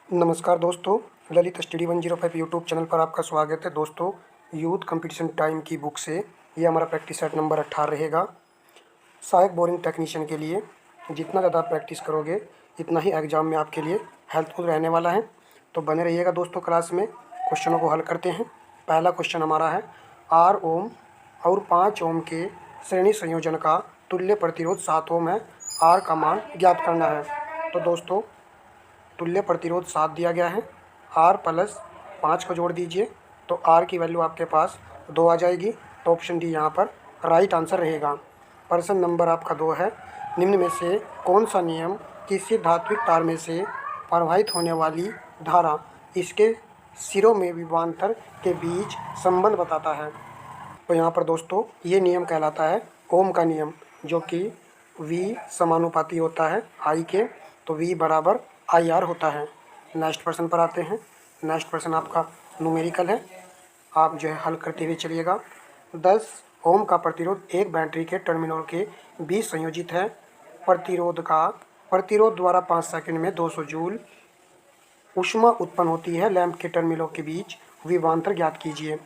नमस्कार दोस्तों, Lalit study 105 YouTube channel पर आपका स्वागत है। दोस्तों, यूथ कंपटीशन टाइम की बुक से ये हमारा प्रैक्टिस सेट नंबर 18 रहेगा। सहायक बोरिंग टेक्नीशियन के लिए जितना ज़्यादा प्रैक्टिस करोगे इतना ही एग्ज़ाम में आपके लिए हेल्पफुल रहने वाला है। तो बने रहिएगा दोस्तों, क्लास में क्वेश्चनों को हल करते हैं। पहला क्वेश्चन हमारा है, 8 ओम और 5 ओम के श्रेणी संयोजन का तुल्य प्रतिरोध 7 ओम है। आर का मान ज्ञात करना है। तो दोस्तों, तुल्य प्रतिरोध 7 दिया गया है। आर प्लस 5 को जोड़ दीजिए तो आर की वैल्यू आपके पास 2 आ जाएगी। तो ऑप्शन डी यहाँ पर राइट आंसर रहेगा। प्रश्न नंबर आपका 2 है, निम्न में से कौन सा नियम किसी धात्विक तार में से प्रवाहित होने वाली धारा इसके सिरों में विभवांतर के बीच संबंध बताता है। तो यहाँ पर दोस्तों ये नियम कहलाता है ओम का नियम, जो कि V समानुपाती होता है I के। तो V बराबर IR होता है। नेक्स्ट प्रश्न पर आते हैं। नेक्स्ट प्रश्न आपका न्यूमेरिकल है, आप जो है हल करते हुए चलिएगा। 10 ओम का प्रतिरोध एक बैटरी के टर्मिनल के बीच संयोजित है। प्रतिरोध द्वारा 5 सेकंड में 200 जूल ऊष्मा उत्पन्न होती है। लैंप के टर्मिनलों के बीच विभवांतर ज्ञात कीजिए।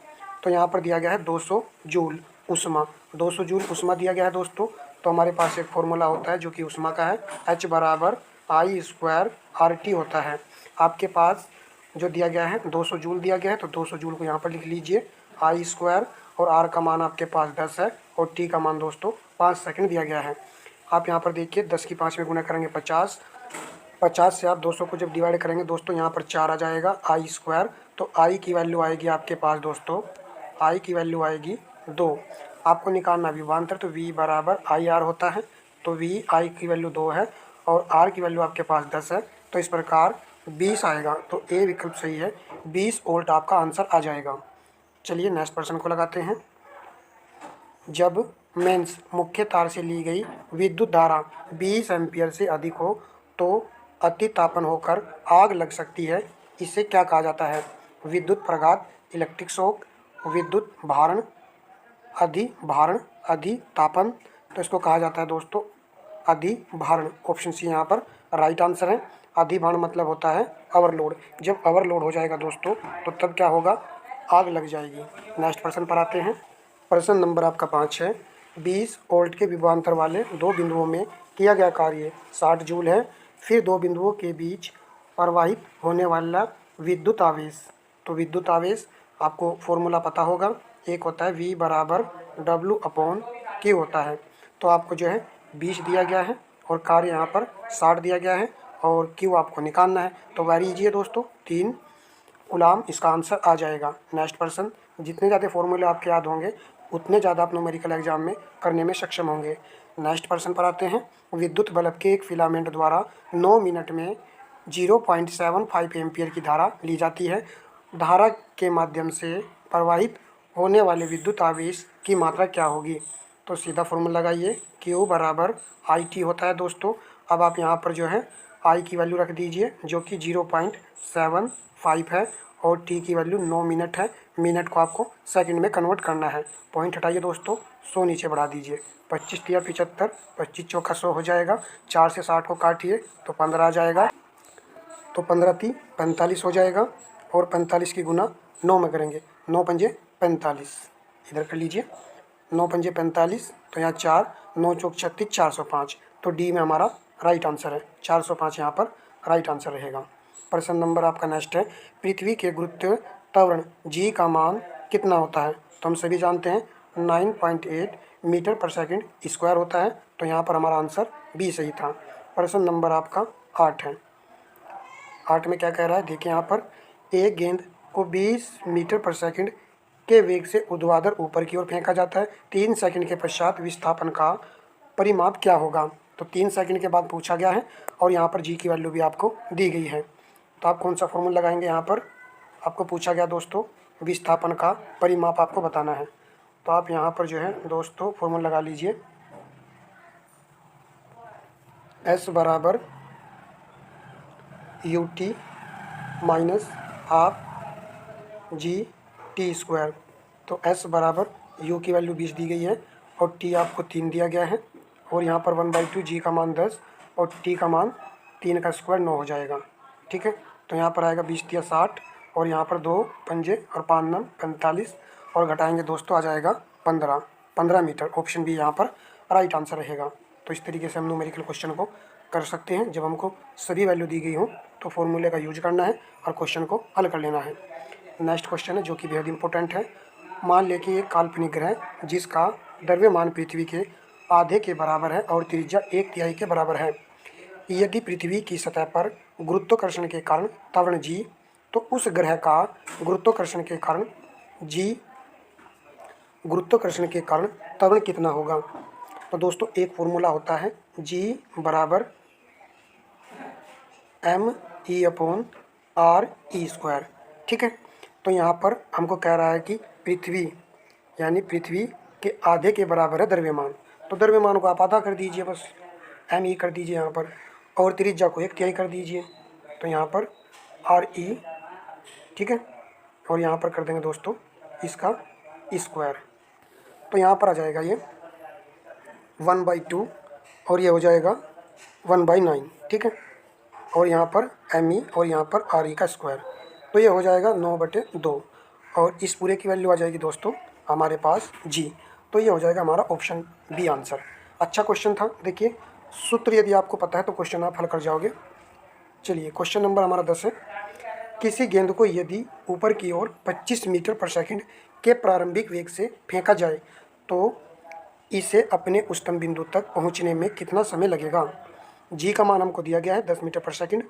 तो यहाँ पर दिया गया है 200 जूल ऊष्मा। 200 जूल ऊष्मा दिया गया है दोस्तों। तो हमारे पास एक फॉर्मूला होता है जो कि ऊष्मा का है, H बराबर I² RT होता है। आपके पास जो दिया गया है 200 जूल दिया गया है, तो 200 जूल को यहाँ पर लिख लीजिए I² और R का मान आपके पास 10 है और T का मान दोस्तों 5 सेकंड दिया गया है। आप यहाँ पर देखिए 10 की 5 में गुणा करेंगे 50। 50 से आप 200 को जब डिवाइड करेंगे दोस्तों यहाँ पर 4 आ जाएगा I²। तो I की वैल्यू आएगी आपके पास दोस्तों, I की वैल्यू आएगी 2। आपको निकालना विभवांतर, तो V बराबर IR होता है। तो V I की वैल्यू 2 है और R की वैल्यू आपके पास 10 है। तो इस प्रकार 20 आएगा। तो ए विकल्प सही है, 20 वोल्ट आपका आंसर आ जाएगा। चलिए नेक्स्ट प्रश्न को लगाते हैं। जब मेंस मुख्य तार से ली गई विद्युत धारा 20 एम्पीयर से अधिक हो तो अतितापन होकर आग लग सकती है। इसे क्या कहा जाता है? विद्युत प्रघात, इलेक्ट्रिक शॉक, विद्युत भारण, अधिभारण, अधितापन। तो इसको कहा जाता है दोस्तों अधिभारण। ऑप्शन सी यहाँ पर राइट आंसर है। अधिभारण मतलब होता है ओवरलोड। जब ओवरलोड हो जाएगा दोस्तों तो तब क्या होगा? आग लग जाएगी। नेक्स्ट प्रश्न पर आते हैं। प्रश्न नंबर आपका 5 है, 20 वोल्ट के विभवांतर वाले दो बिंदुओं में किया गया कार्य 60 जूल है। फिर दो बिंदुओं के बीच प्रवाहित होने वाला विद्युत आवेश। तो विद्युत आवेश आपको फॉर्मूला पता होगा, एक होता है V बराबर W/Q होता है। तो आपको जो है 20 दिया गया है और कार्य यहाँ पर 60 दिया गया है और Q आपको निकालना है। तो वेरी इजी है दोस्तों, 3 कूलाम इसका आंसर आ जाएगा। नेक्स्ट पर्सन, जितने ज़्यादा फॉर्मूले आपके याद होंगे उतने ज़्यादा आप न्यूमेरिकल एग्जाम में करने में सक्षम होंगे। नेक्स्ट पर्सन पर आते हैं। विद्युत बल्ब के एक फिलामेंट द्वारा 9 मिनट में 0.75 एम्पियर की धारा ली जाती है। धारा के माध्यम से प्रवाहित होने वाले विद्युत आवेश की मात्रा क्या होगी? तो सीधा फॉर्मूला लगाइए, Q बराबर IT होता है दोस्तों। अब आप यहाँ पर जो है I की वैल्यू रख दीजिए जो कि 0.75 है और T की वैल्यू 9 मिनट है। मिनट को आपको सेकंड में कन्वर्ट करना है। पॉइंट हटाइए दोस्तों, 100 नीचे बढ़ा दीजिए। 25 तिया 75, 25 चौका 100 हो जाएगा। 4 से 60 को काटिए तो 15 आ जाएगा। तो 15 × 3 = 45 हो जाएगा और 45 की गुना 9 में करेंगे, 9 पंजे 45। इधर कर लीजिए, 9 पंजे 45। तो यहाँ 4, 9 चौक 36, 405। तो डी में हमारा राइट आंसर है। 405 यहाँ पर राइट आंसर रहेगा। प्रश्न नंबर आपका नेक्स्ट है, पृथ्वी के गुरुत्व त्वरण जी का मान कितना होता है? तो हम सभी जानते हैं 9.8 मीटर पर सेकंड स्क्वायर होता है। तो यहाँ पर हमारा आंसर बी सही था। प्रश्न नंबर आपका 8 है। 8 में क्या कह रहा है, देखिए यहाँ पर एक गेंद को 20 मीटर पर सेकंड के वेग से ऊर्ध्वाधर ऊपर की ओर फेंका जाता है। 3 सेकंड के पश्चात विस्थापन का परिमाप क्या होगा? तो 3 सेकंड के बाद पूछा गया है और यहाँ पर जी की वैल्यू भी आपको दी गई है। तो आप कौन सा फॉर्मूला लगाएंगे? यहाँ पर आपको पूछा गया दोस्तों विस्थापन का परिमाप आपको बताना है। तो आप यहाँ पर जो है दोस्तों फॉर्मूला लगा लीजिए, S बराबर UT माइनस हाफ GT²। तो S बराबर U की वैल्यू 20 दी गई है और T आपको 3 दिया गया है और यहाँ पर 1/2 G का मान 10 और T का मान 3 का स्क्वायर 9 हो जाएगा। ठीक है, तो यहाँ पर आएगा 20 तिया 60 और यहाँ पर 2 पंजे और 5 9 45 और घटाएंगे दोस्तों आ जाएगा 15 मीटर। ऑप्शन बी यहाँ पर राइट आंसर रहेगा। तो इस तरीके से हम न्यूमेरिकल क्वेश्चन को कर सकते हैं। जब हमको सभी वैल्यू दी गई हो तो फॉर्मूले का यूज करना है और क्वेश्चन को हल कर लेना है। नेक्स्ट क्वेश्चन है जो कि बेहद इंपॉर्टेंट है। मान लें कि एक काल्पनिक ग्रह जिसका द्रव्यमान पृथ्वी के आधे के बराबर है और त्रिज्या 1/3 के बराबर है, यदि पृथ्वी की सतह पर गुरुत्वाकर्षण के कारण त्वरण g, तो उस ग्रह का गुरुत्वाकर्षण के कारण त्वरण कितना होगा। तो दोस्तों एक फॉर्मूला होता है g बराबर m/r²। ठीक है, तो यहाँ पर हमको कह रहा है कि पृथ्वी यानी पृथ्वी के आधे के बराबर है द्रव्यमान। तो द्रव्यमान को आप आधा कर दीजिए, बस m कर दीजिए यहाँ पर, और त्रिज्या को 1/3 कर दीजिए, तो यहाँ पर r/e। ठीक है, और यहाँ पर कर देंगे दोस्तों इसका स्क्वायर, तो यहाँ पर आ जाएगा ये 1/2 और ये हो जाएगा 1/9। ठीक है, और यहाँ पर m और यहाँ पर r का स्क्वायर, तो ये हो जाएगा 9/2 और इस पूरे की वैल्यू आ जाएगी दोस्तों हमारे पास g। तो ये हो जाएगा हमारा ऑप्शन बी आंसर। अच्छा क्वेश्चन था। देखिए सूत्र यदि आपको पता है तो क्वेश्चन आप हल कर जाओगे। चलिए क्वेश्चन नंबर हमारा 10 है। किसी गेंद को यदि ऊपर की ओर 25 मीटर पर सेकंड के प्रारंभिक वेग से फेंका जाए तो इसे अपने उच्चतम बिंदु तक पहुंचने में कितना समय लगेगा। जी का मान हमको दिया गया है 10 मीटर पर सेकंड।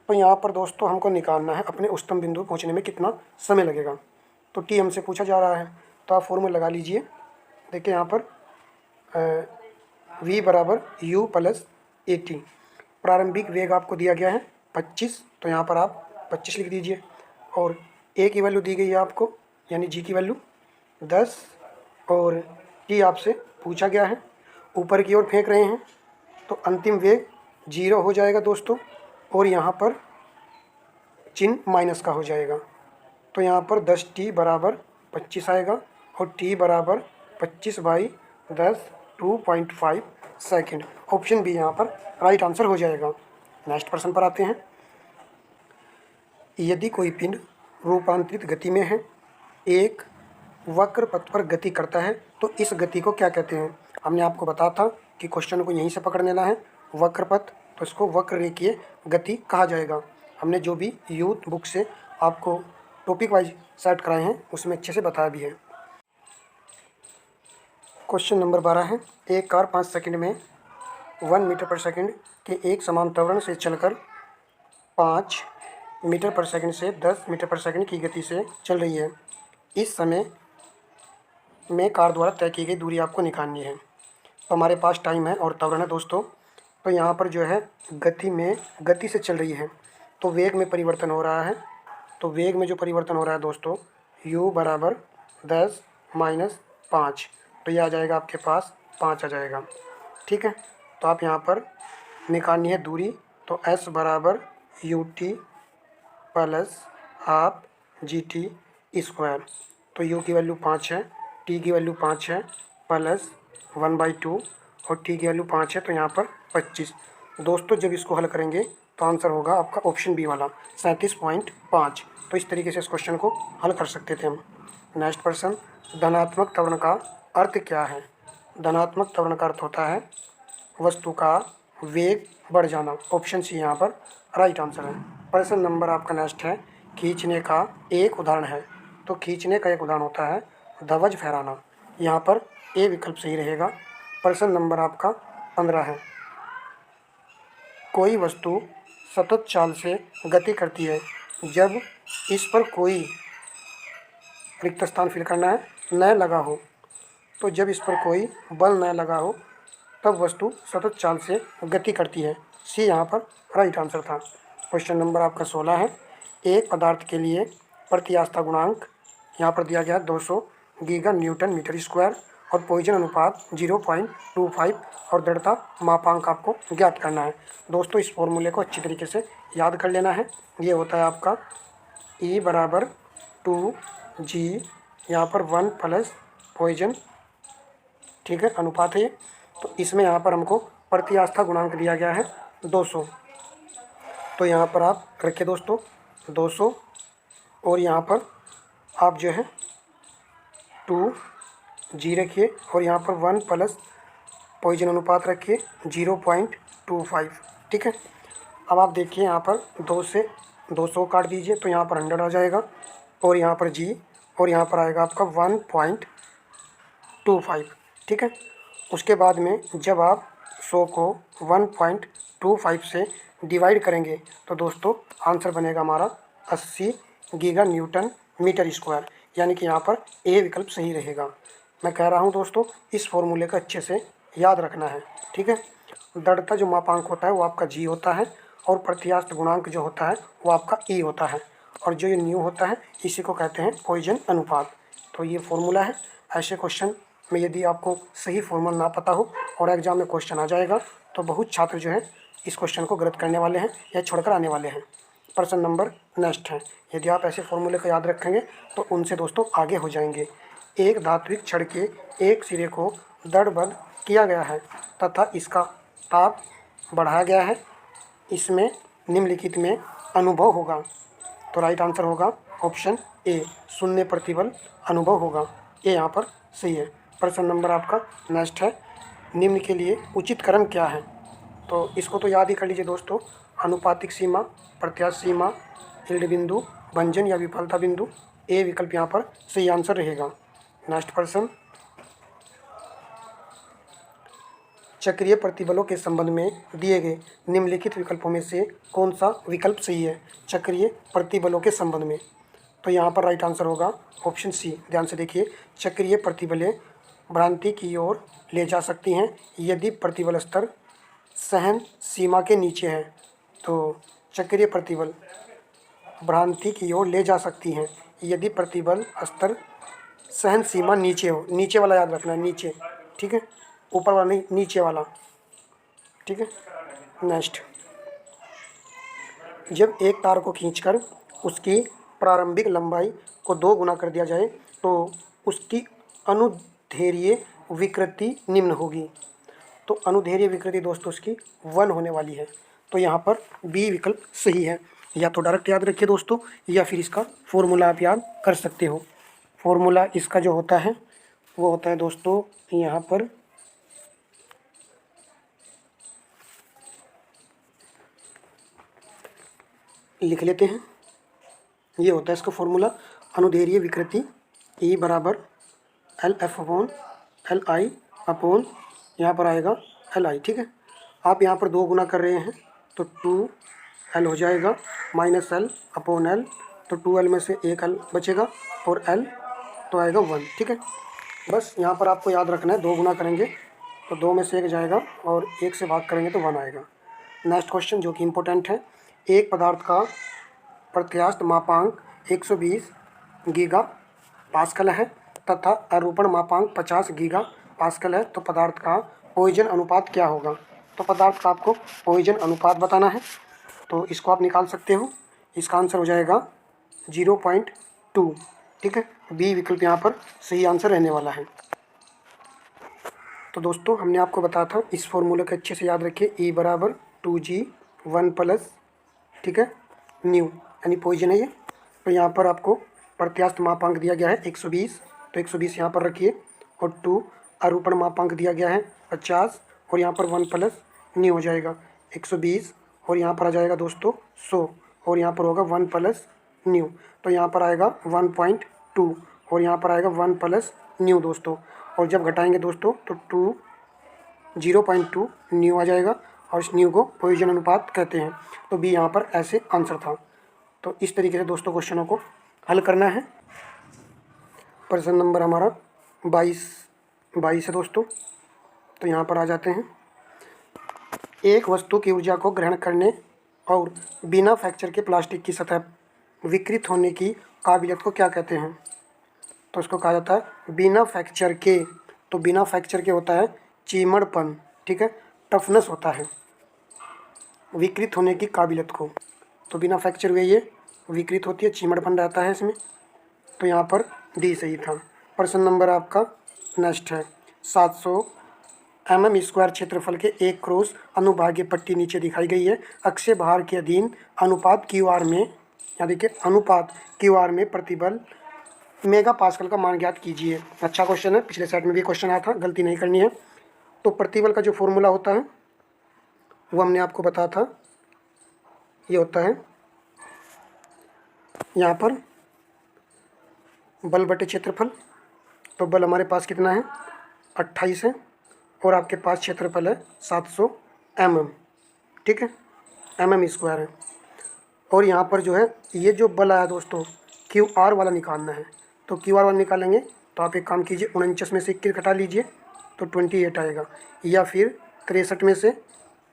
तो यहाँ पर दोस्तों हमको निकालना है अपने उच्चतम बिंदु पहुँचने में कितना समय लगेगा। तो टी हमसे पूछा जा रहा है, तो आप फॉर्मूला लगा लीजिए। देखिए यहाँ पर v बराबर u प्लस AT। प्रारंभिक वेग आपको दिया गया है 25, तो यहाँ पर आप 25 लिख दीजिए, और a की वैल्यू दी गई है आपको यानी g की वैल्यू 10, और t आपसे पूछा गया है, ऊपर की ओर फेंक रहे हैं तो अंतिम वेग 0 हो जाएगा दोस्तों, और यहाँ पर चिन्ह माइनस का हो जाएगा। तो यहाँ पर 10t बराबर 25 आएगा और t बराबर 25/10 2.5 सेकेंड। ऑप्शन बी यहाँ पर राइट आंसर हो जाएगा। नेक्स्ट प्रश्न पर आते हैं। यदि कोई पिंड रूपांतरित गति में है, एक वक्र पथ पर गति करता है, तो इस गति को क्या कहते हैं। हमने आपको बताया था कि क्वेश्चन को यहीं से पकड़ लेना है, वक्र पथ, तो इसको वक्र रेखीय गति कहा जाएगा। हमने जो भी यूथ बुक से आपको टॉपिक वाइज सेट कराए हैं उसमें अच्छे से बताया भी है। क्वेश्चन नंबर 12 है। एक कार 5 सेकंड में 1 मीटर पर सेकंड के एक समान त्वरण से चलकर 5 मीटर पर सेकंड से 10 मीटर पर सेकंड की गति से चल रही है। इस समय में कार द्वारा तय की गई दूरी आपको निकालनी है। तो हमारे पास टाइम है और त्वरण है दोस्तों। तो यहाँ पर जो है गति से चल रही है, तो वेग में परिवर्तन हो रहा है। तो वेग में जो परिवर्तन हो रहा है दोस्तों, u बराबर 10 माइनस 5, तो ये आ जाएगा आपके पास 5 आ जाएगा। ठीक है, तो आप यहाँ पर निकालनी है दूरी, तो s बराबर ut plus half gt square. तो u की वैल्यू 5 है, t की वैल्यू 5 है, प्लस 1/2 और t की वैल्यू 5 है, तो यहाँ पर 25। दोस्तों जब इसको हल करेंगे तो आंसर होगा आपका ऑप्शन बी वाला 37.5। तो इस तरीके से इस क्वेश्चन को हल कर सकते थे हम। नेक्स्ट प्रश्न, धनात्मक त्वरण का अर्थ क्या है। धनात्मक त्वरण का अर्थ होता है वस्तु का वेग बढ़ जाना। ऑप्शन सी यहाँ पर राइट आंसर है। प्रश्न नंबर आपका नेक्स्ट है, खींचने का एक उदाहरण है। तो खींचने का एक उदाहरण होता है ध्वज फहराना। यहाँ पर ए विकल्प सही रहेगा। प्रश्न नंबर आपका 15 है। कोई वस्तु सतत चाल से गति करती है, जब इस पर कोई रिक्त स्थान फिल करना है न लगा हो, तो जब इस पर कोई बल न लगा हो तब वस्तु सतत चाल से गति करती है। सी यहाँ पर राइट आंसर था। क्वेश्चन नंबर आपका 16 है। एक पदार्थ के लिए प्रत्यास्था गुणांक यहाँ पर दिया गया है 200 गीगा न्यूटन मीटर स्क्वायर, और पॉइजन अनुपात 0.25 और दृढ़ता मापांक आपको ज्ञात करना है। दोस्तों इस फॉर्मूले को अच्छी तरीके से याद कर लेना है। ये होता है आपका E बराबर 2g, यहाँ पर 1 प्लस पॉइजन, ठीक है, अनुपात है ये। तो इसमें यहाँ पर हमको प्रत्यास्था गुणांक दिया गया है 200। तो यहाँ पर आप रखिए दोस्तों 200 और यहाँ पर आप जो है 2g रखिए और यहाँ पर 1 प्लस पॉइजन अनुपात रखिए 0.25। ठीक है। अब आप देखिए यहाँ पर 2 से 200 काट दीजिए तो यहाँ पर 100 आ जाएगा और यहाँ पर g और यहाँ पर आएगा आपका 1.25। ठीक है। उसके बाद में जब आप 100 को 1.25 से डिवाइड करेंगे तो दोस्तों आंसर बनेगा हमारा 80 गीगा न्यूटन मीटर स्क्वायर, यानी कि यहाँ पर ए विकल्प सही रहेगा। मैं कह रहा हूँ दोस्तों इस फॉर्मूले का अच्छे से याद रखना है। ठीक है। दृढ़ता जो मापांक होता है वो आपका जी होता है और प्रत्यास्थ गुणांक जो होता है वो आपका ई होता है और जो ये न्यू होता है इसी को कहते हैं पॉइजन अनुपात। तो ये फॉर्मूला है। ऐसे क्वेश्चन में यदि आपको सही फॉर्मूला ना पता हो और एग्जाम में क्वेश्चन आ जाएगा तो बहुत छात्र जो है इस क्वेश्चन को गलत करने वाले हैं या छोड़कर आने वाले हैं। प्रश्न नंबर नेक्स्ट है। यदि आप ऐसे फॉर्मूले को याद रखेंगे तो उनसे दोस्तों आगे हो जाएंगे। एक धात्विक छड़ के एक सिरे को दृढ़बद्ध किया गया है तथा इसका ताप बढ़ाया गया है, इसमें निम्नलिखित में अनुभव होगा। तो राइट आंसर होगा ऑप्शन ए, शून्य प्रतिबल अनुभव होगा। ये यहाँ पर सही है। प्रश्न नंबर आपका नेक्स्ट है। निम्न के लिए उचित क्रम क्या है? तो इसको तो याद ही कर लीजिए दोस्तों। अनुपातिक सीमा, प्रत्यास्थ सीमा, यील्ड बिंदु, भंजन या विफलता बिंदु। ए विकल्प यहाँ पर सही आंसर रहेगा। नेक्स्ट प्रश्न, चक्रीय प्रतिबलों के संबंध में दिए गए निम्नलिखित विकल्पों में से कौन सा विकल्प सही है? चक्रीय प्रतिबलों के संबंध में, तो यहाँ पर राइट आंसर होगा ऑप्शन सी। ध्यान से देखिए, चक्रीय प्रतिबलें भ्रांति की ओर ले जा सकती हैं यदि प्रतिबल स्तर सहन सीमा के नीचे है। तो चक्रीय प्रतिबल भ्रांति की ओर ले जा सकती हैं यदि प्रतिबल स्तर सहन सीमा नीचे हो। नीचे वाला याद रखना है, नीचे। ठीक है, ऊपर वाला नहीं, नीचे वाला। ठीक है। नेक्स्ट, जब एक तार को खींचकर उसकी प्रारंभिक लंबाई को 2 गुना कर दिया जाए तो उसकी अनुदैर्ध्य विकृति निम्न होगी। तो अनुदैर्ध्य विकृति दोस्तों उसकी 1 होने वाली है। तो यहाँ पर बी विकल्प सही है। या तो डायरेक्ट याद रखिए दोस्तों या फिर इसका फॉर्मूला आप याद कर सकते हो। फॉर्मूला इसका जो होता है वो होता है दोस्तों, यहाँ पर लिख लेते हैं। ये होता है इसका फॉर्मूला, अनुदैर्ध्य विकृति E बराबर LF/LI अपॉन यहाँ पर आएगा LI। ठीक है। आप यहाँ पर 2 गुना कर रहे हैं तो 2L हो जाएगा माइनस L/L, तो 2L में से 1L बचेगा और L तो आएगा 1। ठीक है। बस यहाँ पर आपको याद रखना है, 2 गुना करेंगे तो 2 में से 1 जाएगा और 1 से भाग करेंगे तो 1 आएगा। नेक्स्ट क्वेश्चन जो कि इम्पोर्टेंट है, एक पदार्थ का प्रत्यास्थ मापांक 120 गीगा पास्कल है तथा आरोपण मापांक 50 गीगा पास्कल है, तो पदार्थ का पॉइजन अनुपात क्या होगा? तो पदार्थ का आपको पॉइजन अनुपात बताना है, तो इसको आप निकाल सकते हो। इसका आंसर हो जाएगा 0.2। ठीक है। बी विकल्प यहाँ पर सही आंसर रहने वाला है। तो दोस्तों हमने आपको बताया था इस फॉर्मूले को अच्छे से याद रखिए। E बराबर 2G 1 प्लस, ठीक है, न्यू यानी पॉइजन है ये। तो यहाँ पर आपको प्रत्यास्थ मापांक दिया गया है 120, तो 120 यहाँ पर रखिए और 2 आरोपण मापांक दिया गया है 50 और यहाँ पर 1 प्लस न्यू हो जाएगा 120 और यहाँ पर आ जाएगा दोस्तों 100 और यहाँ पर होगा 1 प्लस न्यू, तो यहाँ पर आएगा 1.2 और यहाँ पर आएगा 1 प्लस न्यू दोस्तों। और जब घटाएंगे दोस्तों तो 0.2 न्यू आ जाएगा और इस न्यू को पॉइजन अनुपात कहते हैं। तो बी यहाँ पर ऐसे आंसर था। तो इस तरीके से दोस्तों क्वेश्चनों को हल करना है। प्रश्न नंबर हमारा 22 है दोस्तों। तो यहाँ पर आ जाते हैं। एक वस्तु की ऊर्जा को ग्रहण करने और बिना फ्रैक्चर के प्लास्टिक की सतह विकृत होने की काबिलियत को क्या कहते हैं? तो इसको कहा जाता है बिना फ्रैक्चर के। तो बिना फ्रैक्चर के होता है चीमड़पन, ठीक है, टफनेस होता है। विकृत होने की काबिलियत को, तो बिना फ्रैक्चर हुए ये विकृत होती है, चीमड़पन रहता है इसमें। तो यहाँ पर डी सही था। प्रश्न नंबर आपका नेक्स्ट है mm स्क्वायर क्षेत्रफल के एक क्रॉस अनुभागीय पट्टी नीचे दिखाई गई है। अक्षीय भार के अधीन अनुपात QR में, यहाँ देखिए अनुपात QR में प्रतिबल मेगा पास्कल का मान ज्ञात कीजिए। अच्छा क्वेश्चन है, पिछले सेट में भी क्वेश्चन आया था, गलती नहीं करनी है। तो प्रतिबल का जो फॉर्मूला होता है वो हमने आपको बताया था, ये होता है यहाँ पर बल बटे क्षेत्रफल। तो बल हमारे पास कितना है 28 है और आपके पास क्षेत्रफल है 700 mm, ठीक है, mm स्क्वायर है। और यहाँ पर जो है ये जो बल आया दोस्तों QR वाला निकालना है। तो QR वाला निकालेंगे तो आप एक काम कीजिए, 49 में से 21 घटा लीजिए तो 28 आएगा, या फिर 63 में से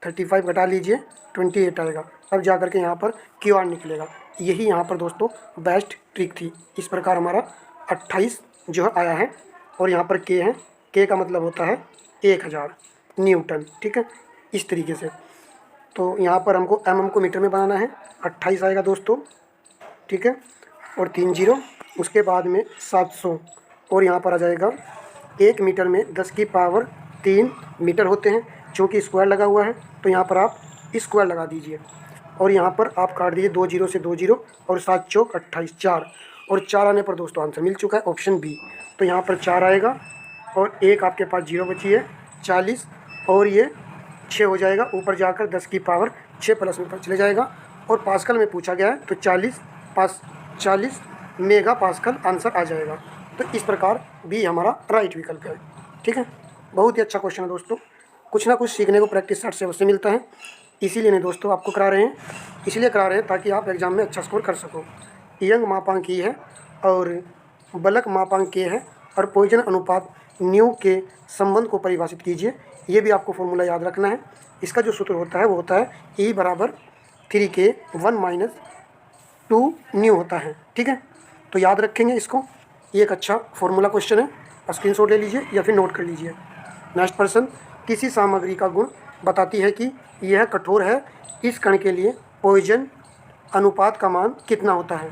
35 घटा लीजिए 28 आएगा। अब जा करके यहाँ पर QR निकलेगा। यही यहाँ पर दोस्तों बेस्ट ट्रिक थी। इस प्रकार हमारा 28 जो है आया है और यहाँ पर K है, K का मतलब होता है 1000 न्यूटन, ठीक है, इस तरीके से। तो यहाँ पर हमको mm को मीटर में बनाना है, 28 आएगा दोस्तों, ठीक है, और 3 जीरो, उसके बाद में 700 और यहाँ पर आ जाएगा 1 मीटर में 10 की पावर 3 मीटर होते हैं। चूँकि स्क्वायर लगा हुआ है तो यहाँ पर आप स्क्वायर लगा दीजिए और यहाँ पर आप काट दीजिए 2 जीरो से 2 जीरो और 7 चौक 28, 4 और 4 आने पर दोस्तों आंसर मिल चुका है ऑप्शन बी। तो यहाँ पर 4 आएगा और एक आपके पास जीरो बची है 40 और ये 6 हो जाएगा, ऊपर जाकर 10 की पावर 6 प्लस में चले जाएगा और पास्कल में पूछा गया है तो 40 मेगा पास्कल आंसर आ जाएगा। तो इस प्रकार भी हमारा राइट विकल्प है, ठीक है। बहुत ही अच्छा क्वेश्चन है दोस्तों, कुछ ना कुछ सीखने को प्रैक्टिस सेट से अवश्य मिलता है। इसीलिए नहीं दोस्तों आपको करा रहे हैं, इसलिए करा रहे हैं ताकि आप एग्जाम में अच्छा स्कोर कर सको। यंग मापांक ये है और बलक मापांक के है और पॉइजन अनुपात न्यू के संबंध को परिभाषित कीजिए। ये भी आपको फॉर्मूला याद रखना है। इसका जो सूत्र होता है वो होता है E बराबर 3K 1 - 2 न्यू होता है, ठीक है। तो याद रखेंगे इसको, ये एक अच्छा फॉर्मूला क्वेश्चन है, स्क्रीनशॉट ले लीजिए या फिर नोट कर लीजिए। नेक्स्ट प्रश्न, किसी सामग्री का गुण बताती है कि यह कठोर है, इस कण के लिए पॉइजन अनुपात का मान कितना होता है।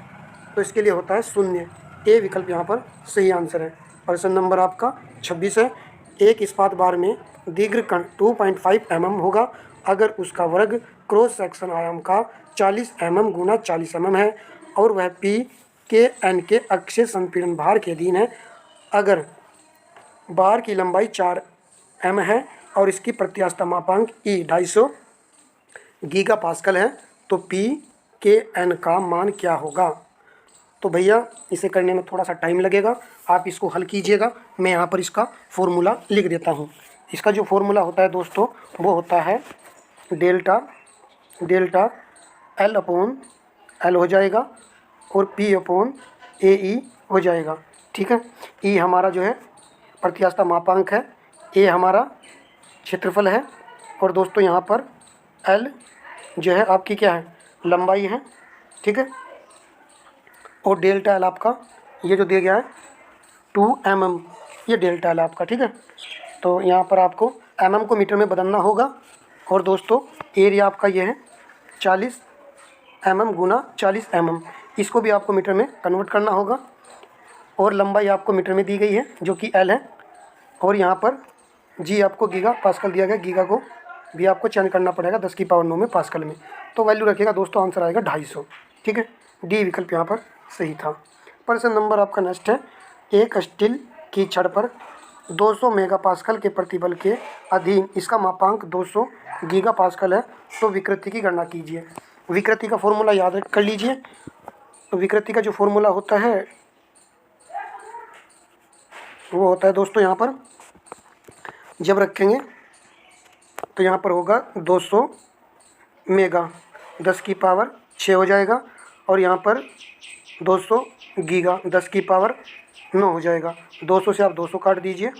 तो इसके लिए होता है 0। ए विकल्प यहाँ पर सही आंसर है। प्रश्न नंबर आपका 26 है, एक इस्पात बार में दीर्घ कण 2.5 mm होगा अगर उसका वर्ग क्रॉस सेक्शन आयाम का 40 mm गुना 40 mm है और वह P के N के अक्षीय संपीड़न भार के अधीन है। अगर बार की लंबाई 4 m है और इसकी प्रत्यास्थ मापांक E 250 गीगा पास्कल है तो P के N का मान क्या होगा। तो भैया इसे करने में थोड़ा सा टाइम लगेगा, आप इसको हल कीजिएगा। मैं यहाँ पर इसका फॉर्मूला लिख देता हूँ। इसका जो फॉर्मूला होता है दोस्तों वो होता है डेल्टा L/L हो जाएगा और P/AE हो जाएगा, ठीक है। E हमारा जो है प्रत्यास्थ मापांक है, A हमारा क्षेत्रफल है और दोस्तों यहाँ पर L जो है आपकी क्या है लंबाई है, ठीक है। और डेल्टा L आपका ये जो दिया गया है 2 mm, ये डेल्टा L आपका, ठीक है। तो यहाँ पर आपको mm को मीटर में बदलना होगा और दोस्तों एरिया आपका ये है 40 mm गुना 40 mm, इसको भी आपको मीटर में कन्वर्ट करना होगा और लंबाई आपको मीटर में दी गई है जो कि L है और यहाँ पर G आपको गीगा पास्कल दिया गया, गीगा को भी आपको चेंज करना पड़ेगा 10 की पावर 9 में पास्कल में। तो वैल्यू रखिएगा दोस्तों, आंसर आएगा 250, ठीक है। डी विकल्प यहाँ पर सही था। प्रश्न नंबर आपका नेक्स्ट है, एक स्टील की छड़ पर 200 मेगापास्कल के प्रतिबल के अधीन इसका मापांक 200 गीगा पास्कल है तो विकृति की गणना कीजिए। विकृति का फॉर्मूला याद कर लीजिए। तो विकृति का जो फॉर्मूला होता है वो होता है दोस्तों यहाँ पर जब रखेंगे तो यहाँ पर होगा 200 मेगा 10 की पावर 6 हो जाएगा और यहाँ पर 200 गीगा 10 की पावर 9 हो जाएगा। 200 से आप 200 काट दीजिए,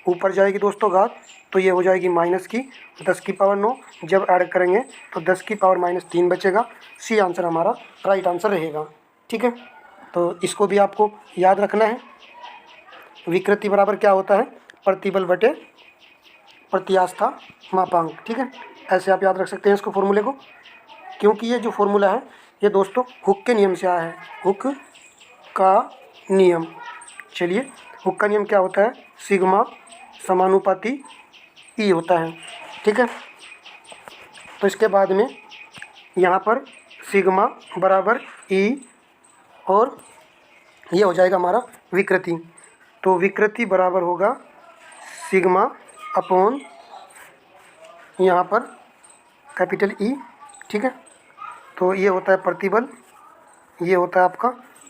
ऊपर जाएगी दोस्तों घात तो ये हो जाएगी माइनस की 10 की पावर 9, जब ऐड करेंगे तो 10 की पावर -3 बचेगा। सी आंसर हमारा राइट आंसर रहेगा, ठीक है। तो इसको भी आपको याद रखना है। विकृति बराबर क्या होता है प्रतिबल बटे प्रत्यास्था मापांक, ठीक है। ऐसे आप याद रख सकते हैं इसको फॉर्मूले को, क्योंकि ये जो फॉर्मूला है ये दोस्तों हुक के नियम से आया है। हुक का नियम, चलिए हुक का नियम क्या होता है, सिग्मा समानुपाती ई होता है। ठीक है, तो इसके बाद में यहाँ पर सिग्मा बराबर ई, और ये हो जाएगा हमारा विकृति। तो विकृति बराबर होगा सिग्मा अपॉन यहाँ पर कैपिटल ई। ठीक है, तो ये होता है प्रतिबल, ये होता है आपका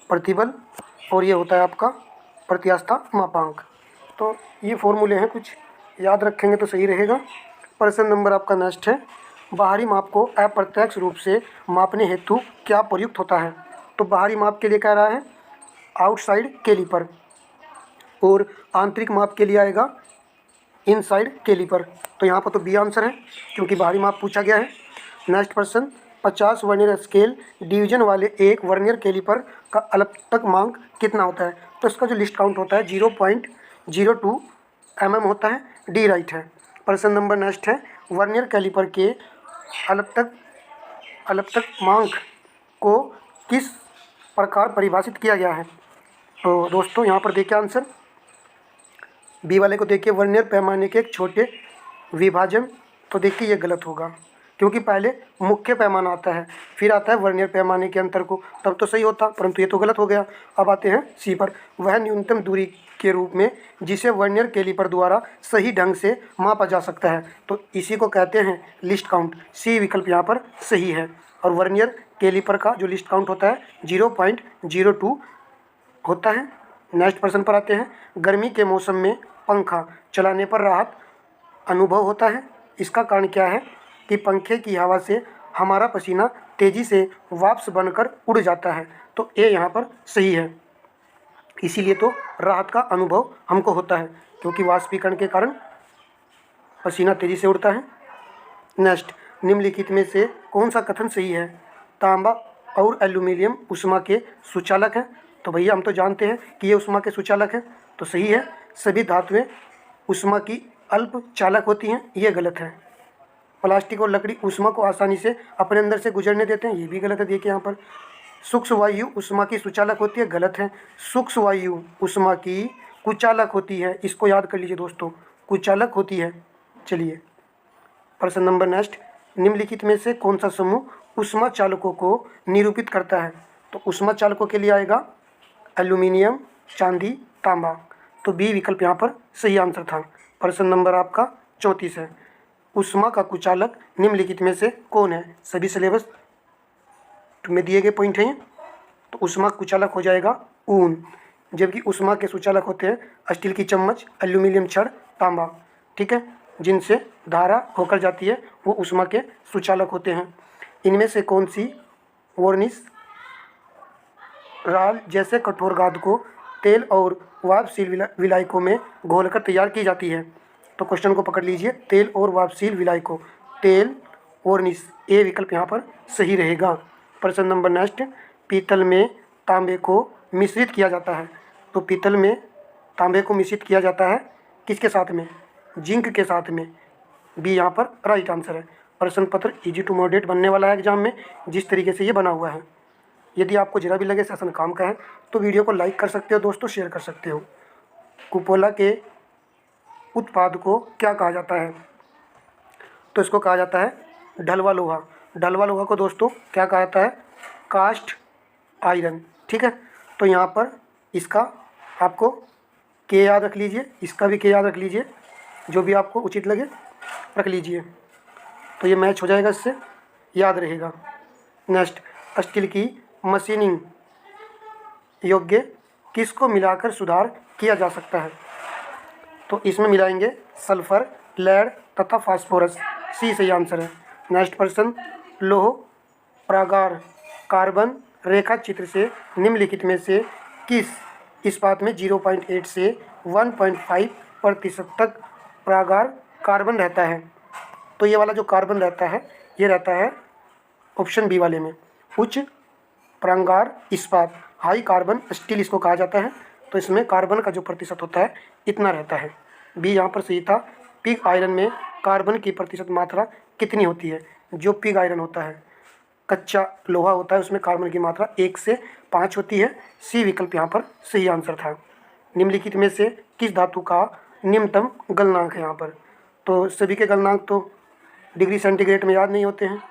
प्रतिबल, और ये होता है आपका प्रत्यास्था मापांक। तो ये फॉर्मूले हैं, कुछ याद रखेंगे तो सही रहेगा। प्रश्न नंबर आपका नेक्स्ट है, बाहरी माप को अप्रत्यक्ष रूप से मापने हेतु क्या प्रयुक्त होता है। तो बाहरी माप के लिए कह रहा है आउटसाइड कैलिपर, और आंतरिक माप के लिए आएगा इनसाइड कैलिपर। तो यहाँ पर तो बी आंसर है, क्योंकि बाहरी माप पूछा गया है। नेक्स्ट प्रश्न, 50 वर्नियर स्केल डिवीजन वाले एक वर्नियर कैलिपर का अल्पतमांक कितना होता है। तो इसका जो लिस्ट काउंट होता है 0.02 mm होता है। डी राइट है। प्रश्न नंबर नेक्स्ट है, वर्नियर कैलिपर के अल्पतमांक को किस प्रकार परिभाषित किया गया है। तो दोस्तों यहाँ पर देखिए आंसर, बी वाले को देखिए, वर्नियर पैमाने के एक छोटे विभाजन। तो देखिए ये गलत होगा, क्योंकि पहले मुख्य पैमाना आता है, फिर आता है वर्नियर पैमाने के अंतर को, तब तो सही होता, परंतु ये तो गलत हो गया। अब आते हैं सी पर, वह न्यूनतम दूरी के रूप में जिसे वर्नियर कैलिपर द्वारा सही ढंग से मापा जा सकता है। तो इसी को कहते हैं लिस्ट काउंट। सी विकल्प यहाँ पर सही है। और वर्नियर कैलिपर का जो लिस्ट काउंट होता है 0.02 होता है। नेक्स्ट प्रश्न पर आते हैं, गर्मी के मौसम में पंखा चलाने पर राहत अनुभव होता है। इसका कारण क्या है कि पंखे की हवा से हमारा पसीना तेज़ी से वाष्प बनकर उड़ जाता है। तो ए यहाँ पर सही है, इसीलिए तो राहत का अनुभव हमको होता है, क्योंकि वाष्पीकरण के कारण पसीना तेज़ी से उड़ता है। नेक्स्ट, निम्नलिखित में से कौन सा कथन सही है। तांबा और एल्यूमिनियम उष्मा के सुचालक हैं। तो भैया हम तो जानते हैं कि ये उष्मा के सुचालक हैं, तो सही है। सभी धातुएं उष्मा की अल्प चालक होती हैं, ये गलत है। प्लास्टिक और लकड़ी उष्मा को आसानी से अपने अंदर से गुजरने देते हैं, ये भी गलत है। देखिए यहाँ पर, सूक्ष्म वायु उष्मा की सुचालक होती है, गलत है। सूक्ष्म वायु उष्मा की कुचालक होती है, इसको याद कर लीजिए दोस्तों, कुचालक होती है। चलिए प्रश्न नंबर नेक्स्ट, निम्नलिखित में से कौन सा समूह उष्मा चालकों को निरूपित करता है। तो उष्मा चालकों के लिए आएगा एल्यूमिनियम, चांदी, तांबा। तो बी विकल्प यहाँ पर सही आंसर था। प्रश्न नंबर आपका 34 है, उष्मा का कुचालक निम्नलिखित में से कौन है। सभी सिलेबस में दिए गए पॉइंट हैं। तो उष्मा कुचालक हो जाएगा ऊन, जबकि उष्मा के सुचालक होते हैं स्टील की चम्मच, एल्यूमिनियम छड़, तांबा। ठीक है, जिनसे धारा होकर जाती है वो उष्मा के सुचालक होते हैं। इनमें से कौन सी वर्निश राल जैसे कठोर गाद को तेल और वाष्पशील विलायकों में घोलकर तैयार की जाती है। तो क्वेश्चन को पकड़ लीजिए, तेल और वाष्पशील विलायकों, तेल वर्निश, ए विकल्प यहाँ पर सही रहेगा। प्रश्न नंबर नेक्स्ट, पीतल में तांबे को मिश्रित किया जाता है। तो पीतल में तांबे को मिश्रित किया जाता है किसके साथ में, जिंक के साथ में। बी यहाँ पर राइट आंसर है। प्रश्न पत्र इजी टू मॉडरेट बनने वाला है एग्जाम में, जिस तरीके से ये बना हुआ है। यदि आपको जरा भी लगे सेशन काम का है तो वीडियो को लाइक कर सकते हो दोस्तों, शेयर कर सकते हो। कुपोला के उत्पाद को क्या कहा जाता है। तो इसको कहा जाता है ढलवा लोहा। ढलवा लोहा को दोस्तों क्या कहा जाता है, कास्ट आयरन। ठीक है, तो यहाँ पर इसका आपको के याद रख लीजिए, इसका भी के याद रख लीजिए, जो भी आपको उचित लगे रख लीजिए, तो ये मैच हो जाएगा, इससे याद रहेगा। नेक्स्ट, स्टील की मशीनिंग योग्य किसको मिलाकर सुधार किया जा सकता है। तो इसमें मिलाएंगे सल्फर, लेड तथा फास्फोरस। सी सही आंसर है। नेक्स्ट प्रश्न, लौह प्रागार कार्बन रेखा चित्र से निम्नलिखित में से किस इस्पात में 0.8 से 1.5% तक प्रागार कार्बन रहता है। तो ये वाला जो कार्बन रहता है ये रहता है ऑप्शन बी वाले में, उच्च प्रांगार इस्पात, हाई कार्बन स्टील इसको कहा जाता है। तो इसमें कार्बन का जो प्रतिशत होता है इतना रहता है। बी यहाँ पर सही था। पिग आयरन में कार्बन की प्रतिशत मात्रा कितनी होती है। जो पिग आयरन होता है, कच्चा लोहा होता है, उसमें कार्बन की मात्रा 1 से 5 होती है। सी विकल्प यहाँ पर सही आंसर था। निम्नलिखित में से किस धातु का निम्नतम गलनांक है। यहाँ पर तो सभी के गलनांक तो डिग्री सेंटीग्रेड में याद नहीं होते हैं।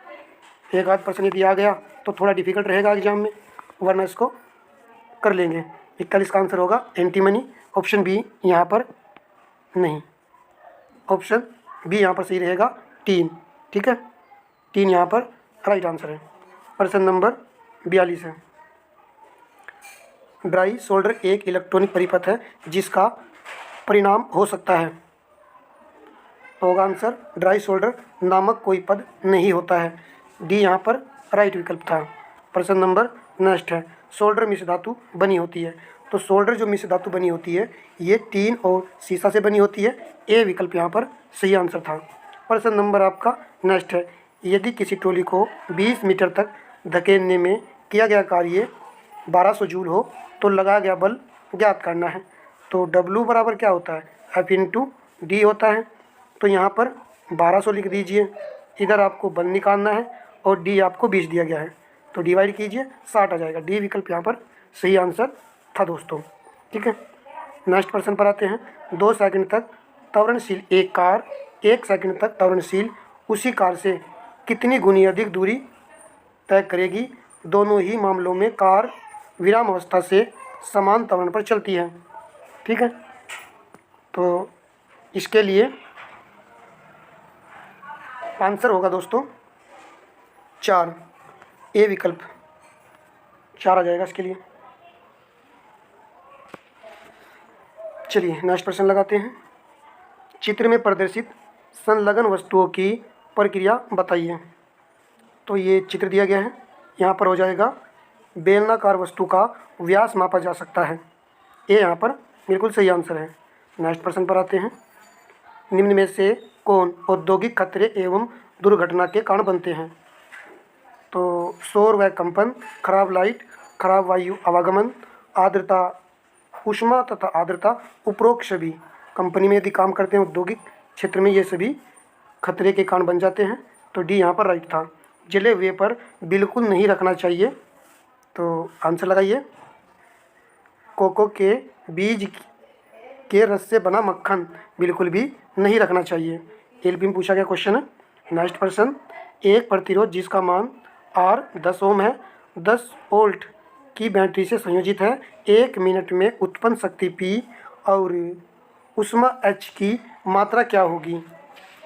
एक आध प्रश्न यदि आ गया तो थोड़ा डिफिकल्ट रहेगा एग्जाम में, वरना इसको कर लेंगे। 41 का आंसर होगा एंटीमनी। ऑप्शन बी यहाँ पर नहीं, ऑप्शन बी यहाँ पर सही रहेगा 3। ठीक है, 3 यहाँ पर राइट आंसर है। प्रश्न नंबर 42 है। ड्राई सोल्डर एक इलेक्ट्रॉनिक परिपथ है जिसका परिणाम हो सकता है। तो होगा आंसर ड्राई सोल्डर नामक कोई पद नहीं होता है। डी यहाँ पर राइट विकल्प था। प्रश्न नंबर नेक्स्ट है। सोल्डर मिश्र धातु बनी होती है। तो सोल्डर जो मिश्र धातु बनी होती है ये टीन और सीसा से बनी होती है। ए विकल्प यहाँ पर सही आंसर था। प्रश्न नंबर आपका नेक्स्ट है। यदि किसी ट्रॉली को 20 मीटर तक धकेलने में किया गया कार्य 1200 जूल हो तो लगाया गया बल ज्ञात करना है। तो W बराबर क्या होता है, F इंटू डी होता है। तो यहाँ पर 1200 लिख दीजिए, इधर आपको बल निकालना है और डी आपको 20 दिया गया है, तो डिवाइड कीजिए 60 आ जाएगा। डी विकल्प यहाँ पर सही आंसर था दोस्तों। ठीक है, नेक्स्ट प्रश्न पर आते हैं। 2 सेकंड तक त्वरणशील एक कार 1 सेकंड तक त्वरणशील उसी कार से कितनी गुनी अधिक दूरी तय करेगी। दोनों ही मामलों में कार विराम अवस्था से समान त्वरण पर चलती है। ठीक है, तो इसके लिए आंसर होगा दोस्तों 4। ए विकल्प 4 आ जाएगा इसके लिए। चलिए नेक्स्ट प्रश्न लगाते हैं। चित्र में प्रदर्शित संलग्न वस्तुओं की प्रक्रिया बताइए। तो ये चित्र दिया गया है, यहाँ पर हो जाएगा बेलनाकार वस्तु का व्यास मापा जा सकता है। ये यहाँ पर बिल्कुल सही आंसर है। नेक्स्ट प्रश्न पर आते हैं। निम्न में से कौन औद्योगिक खतरे एवं दुर्घटना के कारण बनते हैं। तो शोर व कंपन, खराब लाइट, खराब वायु आवागमन, आर्द्रता, ऊष्मा तथा आर्द्रता, उपरोक्त सभी कंपनी में यदि काम करते हैं औद्योगिक क्षेत्र में, ये सभी खतरे के कारण बन जाते हैं। तो डी यहाँ पर राइट था। जले हुए पर बिल्कुल नहीं रखना चाहिए। तो आंसर लगाइए। कोको के बीज के रस से बना मक्खन बिल्कुल भी नहीं रखना चाहिए। एलपी में पूछा गया क्वेश्चन है। नेक्स्ट प्रश्न। एक प्रतिरोध जिसका मान R 10 ओम है 10 वोल्ट की बैटरी से संयोजित है। 1 मिनट में उत्पन्न शक्ति P और ऊष्मा H की मात्रा क्या होगी।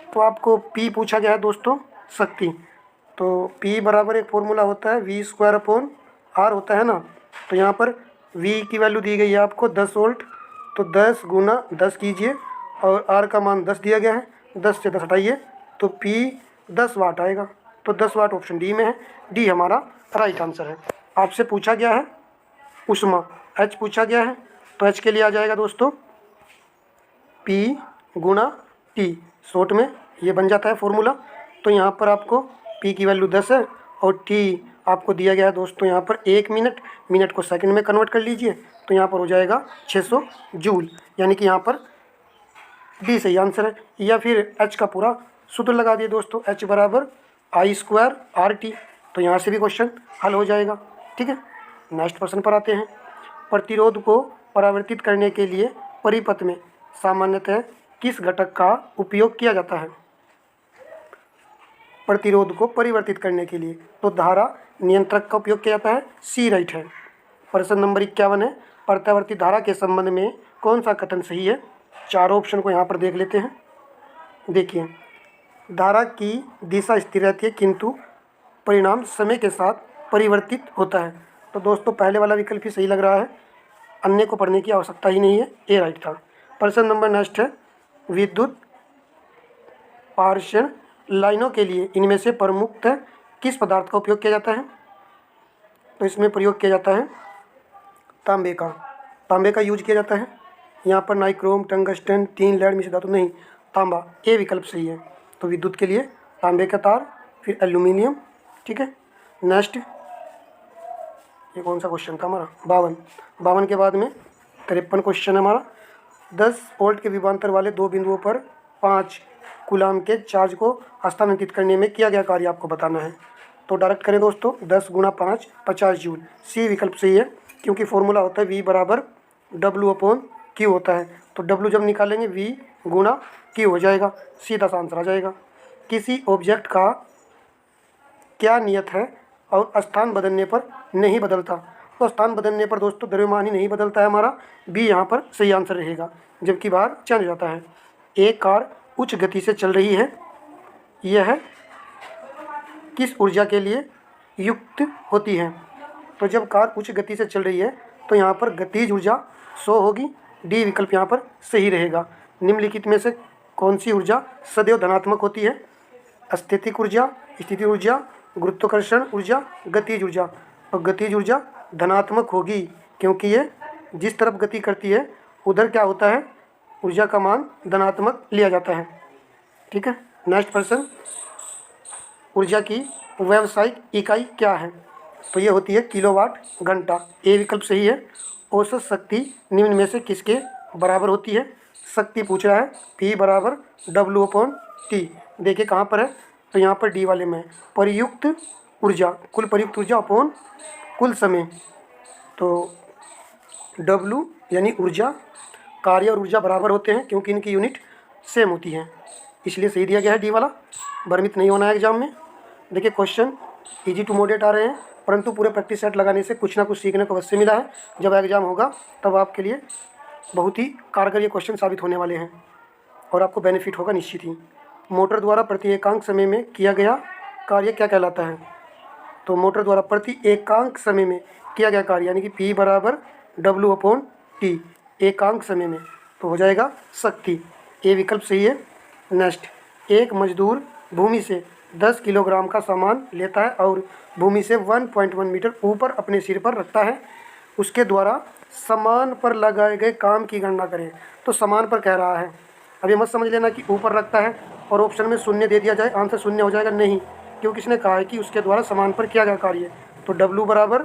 तो आपको P पूछा गया है दोस्तों, शक्ति। तो P बराबर एक फॉर्मूला होता है V² होता है ना। तो यहाँ पर V की वैल्यू दी गई है आपको 10 वोल्ट। तो 10 गुना 10 कीजिए और R का मान 10 दिया गया है, 10 से 10 हटाइए तो P 10 वाट आएगा। तो 10 वाट ऑप्शन डी में है। डी हमारा राइट आंसर है। आपसे पूछा गया है ऊष्मा, H पूछा गया है, तो H के लिए आ जाएगा दोस्तों P गुना T। शॉर्ट में ये बन जाता है फॉर्मूला। तो यहाँ पर आपको P की वैल्यू 10 है और T आपको दिया गया है दोस्तों यहाँ पर 1 मिनट, मिनट को सेकंड में कन्वर्ट कर लीजिए तो यहाँ पर हो जाएगा 600 जूल, यानी कि यहाँ पर डी सही आंसर है। या फिर H का पूरा सूत्र लगा दिए दोस्तों, H बराबर I² RT। तो यहाँ से भी क्वेश्चन हल हो जाएगा। ठीक है, नेक्स्ट प्रश्न पर आते हैं। प्रतिरोध को परावर्तित करने के लिए परिपथ में सामान्यतः किस घटक का उपयोग किया जाता है। प्रतिरोध को परिवर्तित करने के लिए तो धारा नियंत्रक का उपयोग किया जाता है। सी राइट है। प्रश्न नंबर 51 है। प्रत्यावर्ती धारा के संबंध में कौन सा कथन सही है। चारों ऑप्शन को यहाँ पर देख लेते हैं। देखिए, धारा की दिशा स्थिर रहती है किंतु परिणाम समय के साथ परिवर्तित होता है। तो दोस्तों पहले वाला विकल्प ही सही लग रहा है, अन्य को पढ़ने की आवश्यकता ही नहीं है। ए राइट था। प्रश्न नंबर नेक्स्ट है। विद्युत पार्षण लाइनों के लिए इनमें से प्रमुखतः किस पदार्थ का उपयोग किया जाता है। तो इसमें प्रयोग किया जाता है तांबे का। तांबे का यूज किया जाता है। यहाँ पर नाइक्रोम, टंगस्टन, टीन, लेड मिश्र धातु नहीं, तांबा। ए विकल्प सही है। तो विद्युत के लिए तांबे का तार, फिर एल्यूमिनियम। ठीक है, नेक्स्ट ये कौन सा क्वेश्चन था हमारा 52 के बाद में 53 क्वेश्चन है हमारा। 10 वोल्ट के विभवांतर वाले 2 बिंदुओं पर 5 कूलाम के चार्ज को हस्तांतरित करने में किया गया कार्य आपको बताना है। तो डायरेक्ट करें दोस्तों, 10 गुना 5 50 जूल। सी विकल्प सही है, क्योंकि फॉर्मूला होता है V बराबर W/3 क्यू होता है। तो डब्ल्यू जब निकालेंगे वी गुणा क्यू हो जाएगा, सीधा सा आंसर आ जाएगा। किसी ऑब्जेक्ट का क्या नियत है और स्थान बदलने पर नहीं बदलता? तो स्थान बदलने पर दोस्तों द्रव्यमान ही नहीं बदलता है हमारा, बी यहाँ पर सही आंसर रहेगा, जबकि बाहर चेंज हो जाता है। एक कार उच्च गति से चल रही है, यह किस ऊर्जा के लिए युक्त होती है? तो जब कार उच्च गति से चल रही है तो यहाँ पर गतिज ऊर्जा 100 होगी, डी विकल्प यहाँ पर सही रहेगा। निम्नलिखित में से कौन सी ऊर्जा सदैव धनात्मक होती है? स्थैतिक ऊर्जा, स्थिति ऊर्जा, गुरुत्वाकर्षण ऊर्जा, गतिज ऊर्जा। और गतिज ऊर्जा धनात्मक होगी, क्योंकि ये जिस तरफ गति करती है उधर क्या होता है, ऊर्जा का मान धनात्मक लिया जाता है। ठीक है, नेक्स्ट प्रश्न, ऊर्जा की व्यावसायिक इकाई क्या है? तो ये होती है किलोवाट घंटा, ए विकल्प सही है। औसत शक्ति निम्न में से किसके बराबर होती है? शक्ति पूछ रहा है, P बराबर W/T। देखिए कहाँ पर है, तो यहाँ पर डी वाले में प्रयुक्त ऊर्जा, कुल प्रयुक्त ऊर्जा अपॉन कुल समय। तो W यानी ऊर्जा, कार्य और ऊर्जा बराबर होते हैं क्योंकि इनकी यूनिट सेम होती है, इसलिए सही दिया गया है डी वाला। भ्रमित नहीं होना है एग्जाम में। देखिए क्वेश्चन इजी टू मॉडरेट आ रहे हैं, परंतु पूरे प्रैक्टिस सेट लगाने से कुछ ना कुछ सीखने को अवश्य मिला है। जब एग्जाम होगा तब आपके लिए बहुत ही कारगर ये क्वेश्चन साबित होने वाले हैं और आपको बेनिफिट होगा निश्चित ही। मोटर द्वारा प्रति एकांक समय में किया गया कार्य क्या कहलाता है? तो मोटर द्वारा प्रति एकांक समय में किया गया कार्य यानी कि P बराबर W/T, एकांक समय में, तो हो जाएगा शक्ति, ए विकल्प सही है। नेक्स्ट, एक मजदूर भूमि से 10 किलोग्राम का सामान लेता है और भूमि से 1.1 मीटर ऊपर अपने सिर पर रखता है। उसके द्वारा सामान पर लगाए गए काम की गणना करें। तो सामान पर कह रहा है, अब ये मत समझ लेना कि ऊपर रखता है और ऑप्शन में शून्य दे दिया जाए, आंसर शून्य हो जाएगा, नहीं, क्योंकि इसने कहा है कि उसके द्वारा सामान पर किया गया कार्य। तो W बराबर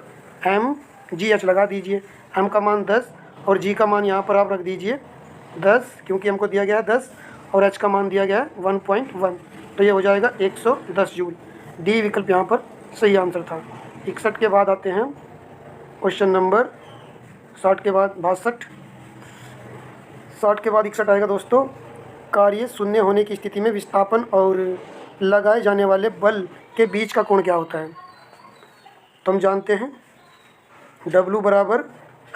mgh लगा दीजिए, m का मान 10 और g का मान यहाँ पर आप रख दीजिए 10, क्योंकि हमको दिया गया है 10 और h का मान दिया गया है 1.1, तो ये हो जाएगा 110 जूल। डी विकल्प यहाँ पर सही आंसर था। 61 के बाद आते हैं क्वेश्चन नंबर 60 के बाद 62, 60 के बाद 61 आएगा दोस्तों। कार्य शून्य होने की स्थिति में विस्थापन और लगाए जाने वाले बल के बीच का कोण क्या होता है? तो हम जानते हैं W बराबर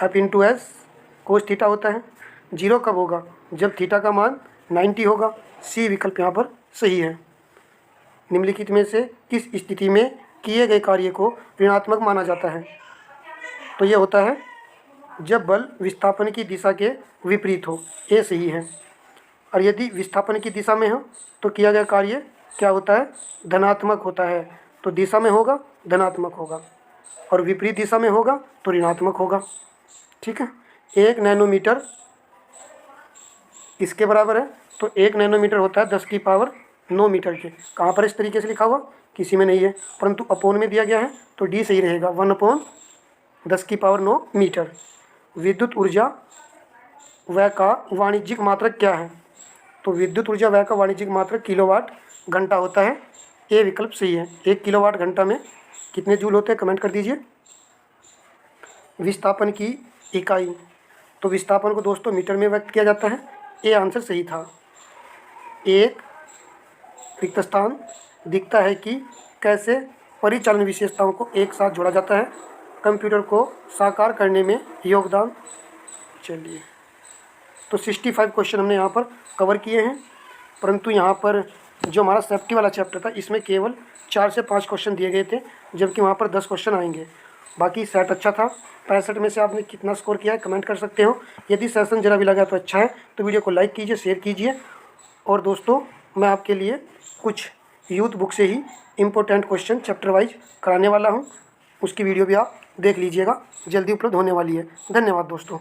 F/S कोस थीटा होता है। जीरो कब होगा? जब थीटा का मान 90 होगा, सी विकल्प यहाँ पर सही है। निम्नलिखित में से किस स्थिति में किए गए कार्य को ऋणात्मक माना जाता है? तो ये होता है जब बल विस्थापन की दिशा के विपरीत हो, ये सही है। और यदि विस्थापन की दिशा में हो तो किया गया कार्य क्या होता है? धनात्मक होता है। तो दिशा में होगा धनात्मक होगा और विपरीत दिशा में होगा तो ऋणात्मक होगा। ठीक है, 1 नैनोमीटर इसके बराबर है, तो 1 नैनोमीटर होता है 10⁻9 मीटर के। कहाँ पर इस तरीके से लिखा हुआ? किसी में नहीं है, परंतु अपोन में दिया गया है तो डी सही रहेगा, 1/10⁻9 मीटर। विद्युत ऊर्जा व्यय का वाणिज्यिक मात्रक क्या है? तो विद्युत ऊर्जा व्यय का वाणिज्यिक मात्रक किलोवाट घंटा होता है, ए विकल्प सही है। 1 किलोवाट घंटा में कितने जूल होते हैं, कमेंट कर दीजिए। विस्थापन की इकाई, तो विस्थापन को दोस्तों मीटर में व्यक्त किया जाता है, ए आंसर सही था। एक रिक्त स्थान दिखता है कि कैसे परिचालन विशेषताओं को एक साथ जोड़ा जाता है, कंप्यूटर को साकार करने में योगदान। चलिए, तो 65 क्वेश्चन हमने यहाँ पर कवर किए हैं, परंतु यहाँ पर जो हमारा सेफ्टी वाला चैप्टर था इसमें केवल 4 से 5 क्वेश्चन दिए गए थे, जबकि वहाँ पर 10 क्वेश्चन आएंगे। बाकी सेट अच्छा था। 65 में से आपने कितना स्कोर किया है कमेंट कर सकते हो। यदि सेशन जरा भी लगा तो अच्छा है तो वीडियो को लाइक कीजिए, शेयर कीजिए। और दोस्तों मैं आपके लिए कुछ यूथ बुक से ही इम्पोर्टेंट क्वेश्चन चैप्टर वाइज कराने वाला हूँ, उसकी वीडियो भी आप देख लीजिएगा, जल्दी उपलब्ध होने वाली है। धन्यवाद दोस्तों।